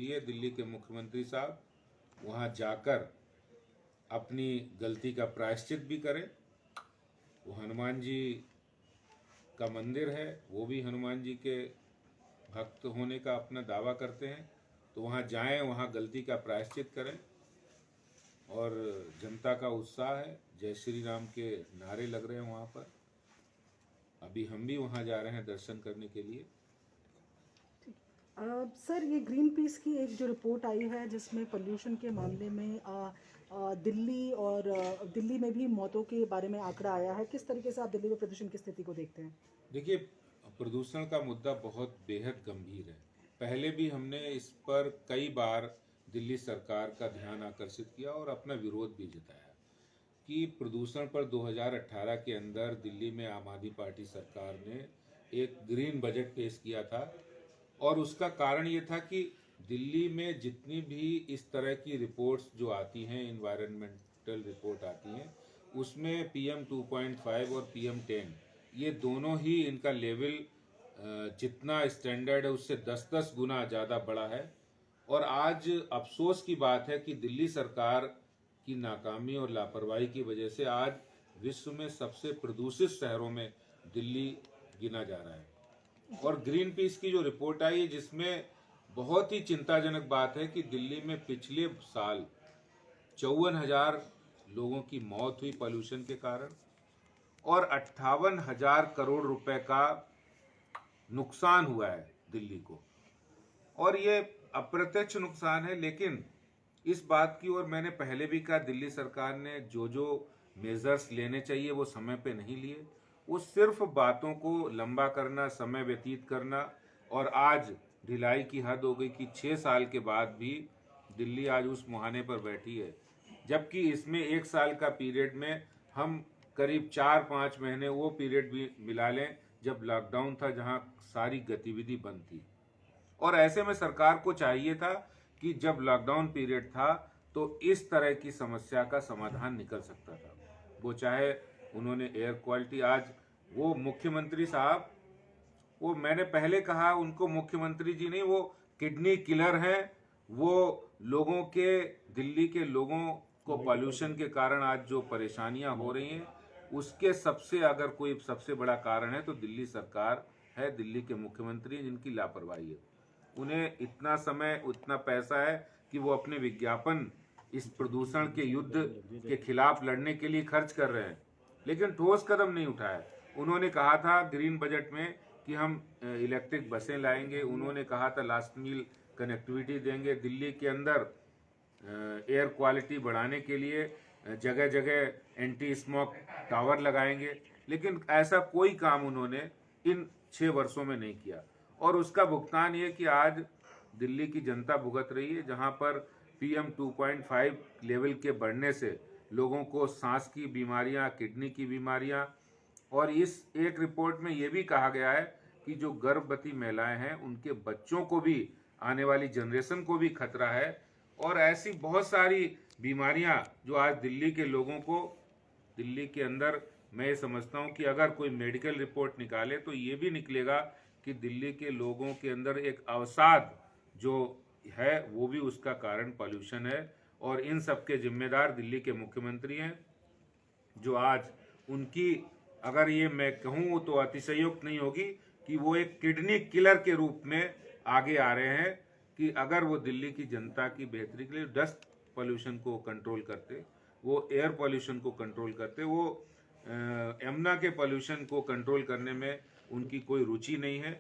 ज़रूरी है दिल्ली के मुख्यमंत्री साहब वहाँ जाकर अपनी गलती का प्रायश्चित भी करें। वो हनुमान जी का मंदिर है, वो भी हनुमान जी के भक्त होने का अपना दावा करते हैं, तो वहाँ जाएं, वहाँ गलती का प्रायश्चित करें। और जनता का उत्साह है, जय श्री राम के नारे लग रहे हैं वहाँ पर। अभी हम भी वहाँ जा रहे हैं दर्शन करने के लिए। सर, ये ग्रीन पीस की एक जो रिपोर्ट आई है जिसमें पोल्यूशन के मामले में दिल्ली में भी मौतों के बारे में आंकड़ा आया है, किस तरीके से आप दिल्ली में प्रदूषण की स्थिति को देखते हैं? देखिए, प्रदूषण का मुद्दा बहुत बेहद गंभीर है। पहले भी हमने इस पर कई बार दिल्ली सरकार का ध्यान आकर्षित किया और अपना विरोध भी जताया कि प्रदूषण पर 2018 के अंदर दिल्ली में आम आदमी पार्टी सरकार ने एक ग्रीन बजट पेश किया था। और उसका कारण ये था कि दिल्ली में जितनी भी इस तरह की रिपोर्ट्स जो आती हैं, इन्वायरमेंटल रिपोर्ट आती हैं, उसमें PM 2.5 और PM 10 ये दोनों ही इनका लेवल जितना स्टैंडर्ड है उससे 10-10 गुना ज़्यादा बड़ा है। और आज अफसोस की बात है कि दिल्ली सरकार की नाकामी और लापरवाही की वजह से आज विश्व में सबसे प्रदूषित शहरों में दिल्ली गिना जा रहा है। और ग्रीन पीस की जो रिपोर्ट आई है, जिसमें बहुत ही चिंताजनक बात है कि दिल्ली में पिछले साल 54,000 लोगों की मौत हुई पॉल्यूशन के कारण और 58,000 करोड़ रुपए का नुकसान हुआ है दिल्ली को। और ये अप्रत्यक्ष नुकसान है, लेकिन इस बात की ओर मैंने पहले भी कहा, दिल्ली सरकार ने जो जो मेजर्स लेने चाहिए वो समय पे नहीं लिए। वो सिर्फ बातों को लंबा करना, समय व्यतीत करना, और आज ढिलाई की हद हो गई कि 6 साल के बाद भी दिल्ली आज उस मुहाने पर बैठी है, जबकि इसमें 1 साल का पीरियड में हम करीब 4-5 महीने वो पीरियड भी मिला लें जब लॉकडाउन था, जहां सारी गतिविधि बंद थी। और ऐसे में सरकार को चाहिए था कि जब लॉकडाउन पीरियड था तो इस तरह की समस्या का समाधान निकल सकता था। वो चाहे उन्होंने एयर क्वालिटी, आज वो मुख्यमंत्री साहब, वो मैंने पहले कहा उनको मुख्यमंत्री जी नहीं, वो किडनी किलर हैं। वो लोगों के, दिल्ली के लोगों को पॉल्यूशन के कारण आज जो परेशानियां हो रही हैं, उसके सबसे अगर कोई सबसे बड़ा कारण है तो दिल्ली सरकार है, दिल्ली के मुख्यमंत्री जिनकी लापरवाही है। उन्हें इतना समय, उतना पैसा है कि वो अपने विज्ञापन इस प्रदूषण के युद्ध के खिलाफ लड़ने के लिए खर्च कर रहे हैं, लेकिन ठोस कदम नहीं उठाया। उन्होंने कहा था ग्रीन बजट में कि हम इलेक्ट्रिक बसें लाएंगे, उन्होंने कहा था लास्ट मील कनेक्टिविटी देंगे, दिल्ली के अंदर एयर क्वालिटी बढ़ाने के लिए जगह जगह एंटी स्मोक टावर लगाएंगे, लेकिन ऐसा कोई काम उन्होंने इन 6 वर्षों में नहीं किया। और उसका भुगतान ये कि आज दिल्ली की जनता भुगत रही है, जहां पर PM 2.5 लेवल के बढ़ने से लोगों को सांस की बीमारियां, किडनी की बीमारियां, और इस एक रिपोर्ट में ये भी कहा गया है कि जो गर्भवती महिलाएं हैं उनके बच्चों को भी, आने वाली जनरेशन को भी खतरा है। और ऐसी बहुत सारी बीमारियां जो आज दिल्ली के लोगों को, दिल्ली के अंदर, मैं ये समझता हूं कि अगर कोई मेडिकल रिपोर्ट निकाले तो ये भी निकलेगा कि दिल्ली के लोगों के अंदर एक अवसाद जो है वो भी उसका कारण पॉल्यूशन है। और इन सब के जिम्मेदार दिल्ली के मुख्यमंत्री हैं, जो आज उनकी, अगर ये मैं कहूँ तो अतिशयोक्ति नहीं होगी कि वो एक किडनी किलर के रूप में आगे आ रहे हैं। कि अगर वो दिल्ली की जनता की बेहतरी के लिए डस्ट पोल्यूशन को कंट्रोल करते, वो एयर पोल्यूशन को कंट्रोल करते, वो यमुना के पोल्यूशन को कंट्रोल करने में उनकी कोई रुचि नहीं है।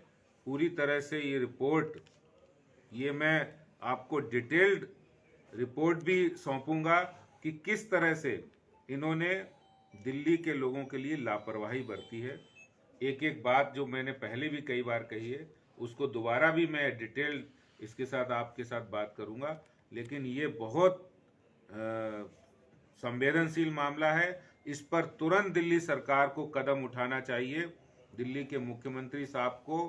पूरी तरह से ये रिपोर्ट, ये मैं आपको डिटेल्ड रिपोर्ट भी सौंपूंगा कि किस तरह से इन्होंने दिल्ली के लोगों के लिए लापरवाही बरती है। एक एक बात जो मैंने पहले भी कई बार कही है, उसको दोबारा भी मैं डिटेल्ड इसके साथ आपके साथ बात करूंगा। लेकिन ये बहुत संवेदनशील मामला है, इस पर तुरंत दिल्ली सरकार को कदम उठाना चाहिए। दिल्ली के मुख्यमंत्री साहब को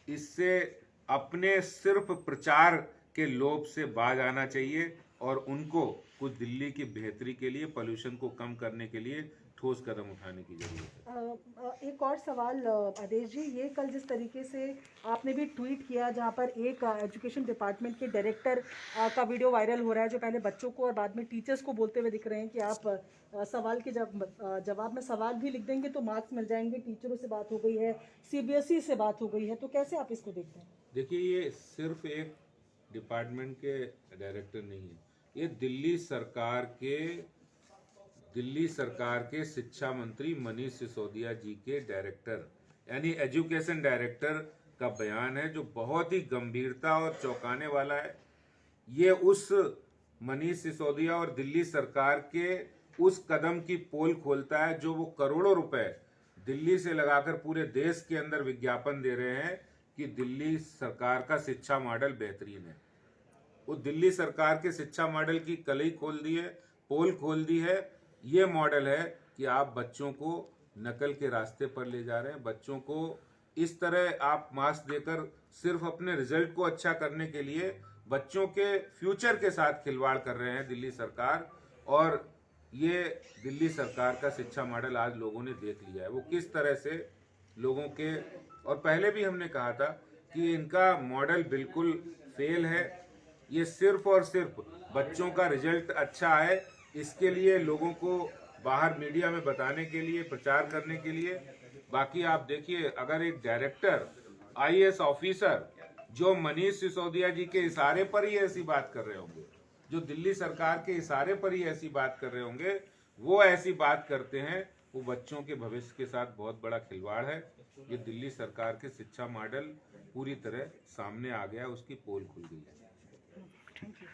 इससे अपने सिर्फ प्रचार के लोभ से बाज आना चाहिए और उनको कुछ दिल्ली की बेहतरी के लिए, पोल्यूशन को कम करने के लिए ठोस कदम उठाने की जरूरत है। एक और सवाल आदेश जी, ये कल जिस तरीके से आपने भी ट्वीट किया जहाँ पर एक एजुकेशन डिपार्टमेंट के डायरेक्टर का वीडियो वायरल हो रहा है जो पहले बच्चों को और बाद में टीचर्स को बोलते हुए दिख रहे हैं कि आप सवाल के जवाब में सवाल भी लिख देंगे तो मार्क्स मिल जाएंगे, टीचरों से बात हो गई है, सीबीएसई से बात हो गई है, तो कैसे आप इसको देखते हैं? देखिए, ये सिर्फ एक डिपार्टमेंट के डायरेक्टर नहीं है, ये दिल्ली सरकार के शिक्षा मंत्री मनीष सिसोदिया जी के डायरेक्टर यानी एजुकेशन डायरेक्टर का बयान है, जो बहुत ही गंभीरता और चौंकाने वाला है। ये उस मनीष सिसोदिया और दिल्ली सरकार के उस कदम की पोल खोलता है जो वो करोड़ों रुपए दिल्ली से लगाकर पूरे देश के अंदर विज्ञापन दे रहे हैं कि दिल्ली सरकार का शिक्षा मॉडल बेहतरीन है। वो दिल्ली सरकार के शिक्षा मॉडल की कलई खोल दी है, पोल खोल दी है। ये मॉडल है कि आप बच्चों को नकल के रास्ते पर ले जा रहे हैं, बच्चों को इस तरह आप मार्क्स देकर सिर्फ अपने रिजल्ट को अच्छा करने के लिए बच्चों के फ्यूचर के साथ खिलवाड़ कर रहे हैं दिल्ली सरकार। और ये दिल्ली सरकार का शिक्षा मॉडल आज लोगों ने देख लिया है, वो किस तरह से लोगों के, और पहले भी हमने कहा था कि इनका मॉडल बिल्कुल फेल है। ये सिर्फ और सिर्फ बच्चों का रिजल्ट अच्छा है इसके लिए लोगों को बाहर मीडिया में बताने के लिए, प्रचार करने के लिए। बाकी आप देखिए, अगर एक डायरेक्टर आईएएस ऑफिसर जो मनीष सिसोदिया जी के इशारे पर ही ऐसी बात कर रहे होंगे, जो दिल्ली सरकार के इशारे पर ही ऐसी बात कर रहे होंगे, वो ऐसी बात करते हैं, वो बच्चों के भविष्य के साथ बहुत बड़ा खिलवाड़ है। ये दिल्ली सरकार के शिक्षा मॉडल पूरी तरह सामने आ गया, उसकी पोल खुल गई है। Thank you.